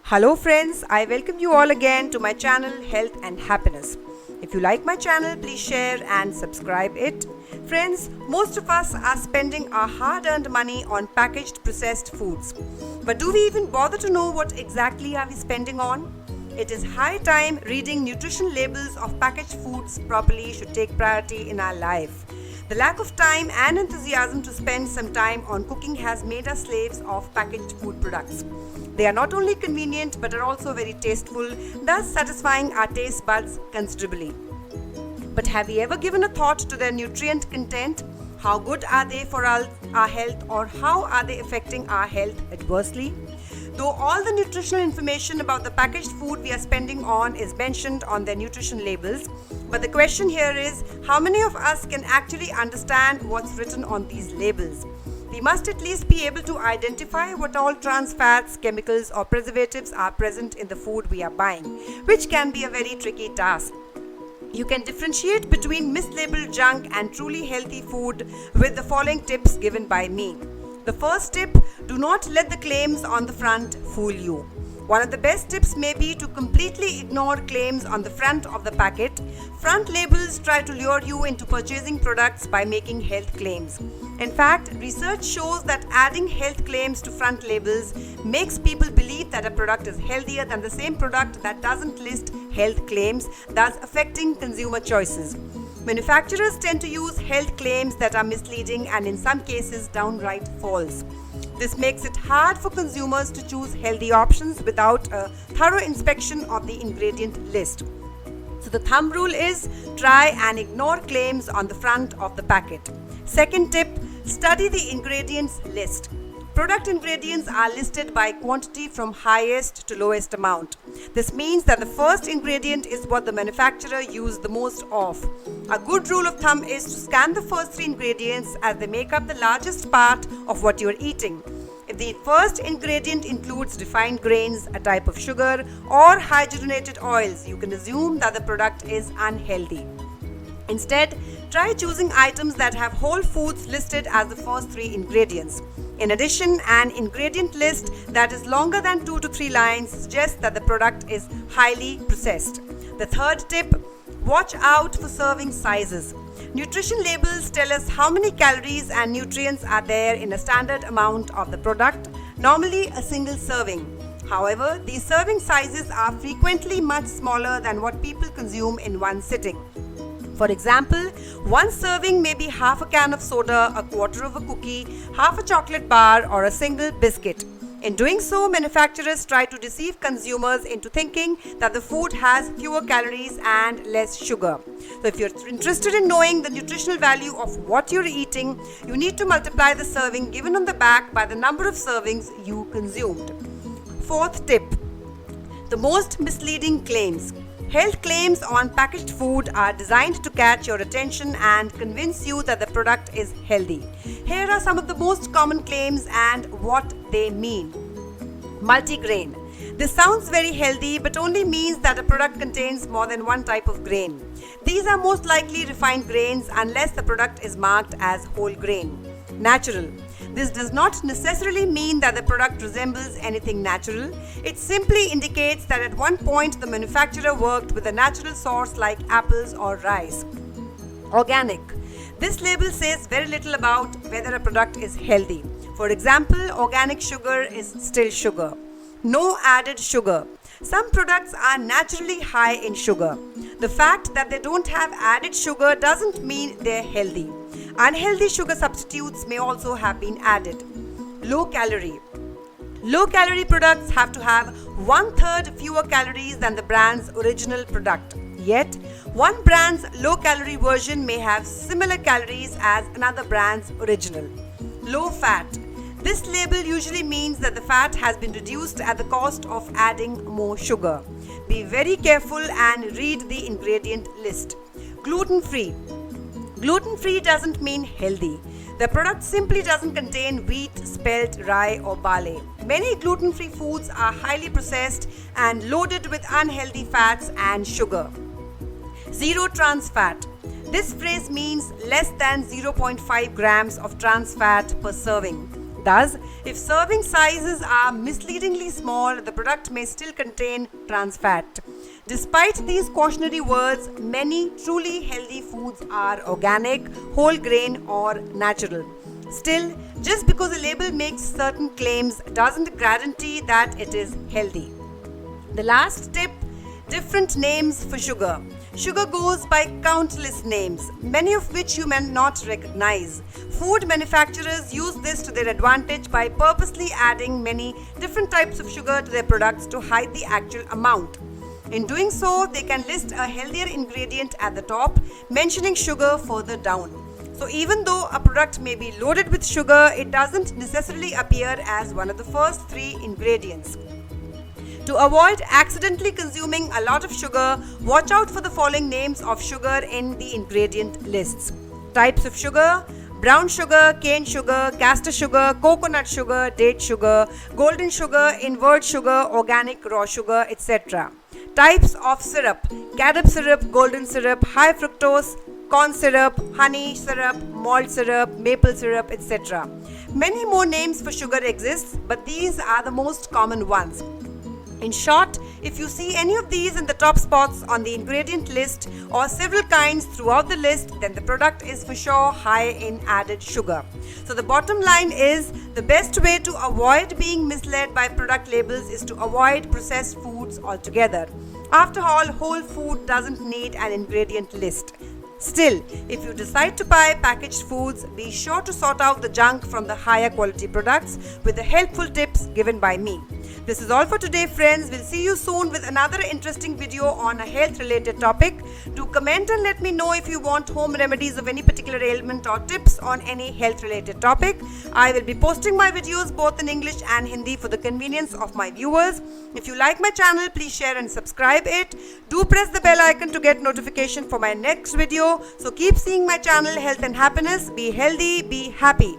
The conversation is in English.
Hello friends, I welcome you all again to my channel Health and Happiness. If you like my channel, please share and subscribe it. Friends, most of us are spending our hard-earned money on packaged processed foods. But do we even bother to know what exactly are we spending on? It is high time reading nutrition labels of packaged foods properly should take priority in our life. The lack of time and enthusiasm to spend some time on cooking has made us slaves of packaged food products. They are not only convenient but are also very tasteful, thus satisfying our taste buds considerably. But have you ever given a thought to their nutrient content? How good are they for our health, or how are they affecting our health adversely? Though all the nutritional information about the packaged food we are spending on is mentioned on their nutrition labels, but the question here is, how many of us can actually understand what's written on these labels? We must at least be able to identify what all trans fats, chemicals or preservatives are present in the food we are buying, which can be a very tricky task. You can differentiate between mislabeled junk and truly healthy food with the following tips given by me. The first tip, do not let the claims on the front fool you. One of the best tips may be to completely ignore claims on the front of the packet. Front labels try to lure you into purchasing products by making health claims. In fact, research shows that adding health claims to front labels makes people believe that a product is healthier than the same product that doesn't list health claims, thus affecting consumer choices. Manufacturers tend to use health claims that are misleading and in some cases downright false. This makes it hard for consumers to choose healthy options without a thorough inspection of the ingredient list. So the thumb rule is, try and ignore claims on the front of the packet. Second tip, study the ingredients list. Product ingredients are listed by quantity from highest to lowest amount. This means that the first ingredient is what the manufacturer used the most of. A good rule of thumb is to scan the first three ingredients as they make up the largest part of what you are eating. If the first ingredient includes refined grains, a type of sugar, or hydrogenated oils, you can assume that the product is unhealthy. Instead, try choosing items that have whole foods listed as the first three ingredients. In addition, an ingredient list that is longer than 2 to 3 lines suggests that the product is highly processed. The third tip, watch out for serving sizes. Nutrition labels tell us how many calories and nutrients are there in a standard amount of the product, normally a single serving. However, these serving sizes are frequently much smaller than what people consume in one sitting. For example, one serving may be half a can of soda, a quarter of a cookie, half a chocolate bar, or a single biscuit. In doing so, manufacturers try to deceive consumers into thinking that the food has fewer calories and less sugar. So if you're interested in knowing the nutritional value of what you're eating, you need to multiply the serving given on the back by the number of servings you consumed. Fourth tip, the most misleading claims. Health claims on packaged food are designed to catch your attention and convince you that the product is healthy. Here are some of the most common claims and what they mean. Multigrain. This sounds very healthy but only means that a product contains more than one type of grain. These are most likely refined grains unless the product is marked as whole grain. Natural. This does not necessarily mean that the product resembles anything natural. It simply indicates that at one point the manufacturer worked with a natural source like apples or rice. Organic. This label says very little about whether a product is healthy. For example, organic sugar is still sugar. No added sugar. Some products are naturally high in sugar. The fact that they don't have added sugar doesn't mean they're healthy. Unhealthy sugar substitutes may also have been added. Low calorie. Low calorie products have to have 1/3 fewer calories than the brand's original product. Yet, one brand's low calorie version may have similar calories as another brand's original. Low fat. This label usually means that the fat has been reduced at the cost of adding more sugar. Be very careful and read the ingredient list. Gluten-free. Gluten-free doesn't mean healthy. The product simply doesn't contain wheat, spelt, rye or barley. Many gluten-free foods are highly processed and loaded with unhealthy fats and sugar. Zero trans fat. This phrase means less than 0.5 grams of trans fat per serving. Thus, if serving sizes are misleadingly small, the product may still contain trans fat. Despite these cautionary words, many truly healthy foods are organic, whole grain, or natural. Still, just because a label makes certain claims doesn't guarantee that it is healthy. The last tip: different names for sugar. Sugar goes by countless names, many of which you may not recognize. Food manufacturers use this to their advantage by purposely adding many different types of sugar to their products to hide the actual amount. In doing so, they can list a healthier ingredient at the top, mentioning sugar further down. So even though a product may be loaded with sugar, it doesn't necessarily appear as one of the first 3 ingredients. To avoid accidentally consuming a lot of sugar, watch out for the following names of sugar in the ingredient lists. Types of sugar: brown sugar, cane sugar, castor sugar, coconut sugar, date sugar, golden sugar, invert sugar, organic raw sugar, etc. Types of syrup: carob syrup, golden syrup, high fructose, corn syrup, honey syrup, malt syrup, maple syrup, etc. Many more names for sugar exist, but these are the most common ones. In short, if you see any of these in the top spots on the ingredient list or several kinds throughout the list, then the product is for sure high in added sugar. So the bottom line is, the best way to avoid being misled by product labels is to avoid processed foods altogether. After all, whole food doesn't need an ingredient list. Still, if you decide to buy packaged foods, be sure to sort out the junk from the higher quality products with the helpful tips given by me. This is all for today, friends. We'll see you soon with another interesting video on a health related topic. Do comment and let me know if you want home remedies of any particular ailment or tips on any health related topic. I will be posting my videos both in English and Hindi for the convenience of my viewers. If you like my channel, please share and subscribe it. Do press the bell icon to get notification for my next video. So keep seeing my channel Health and Happiness. Be healthy, be happy.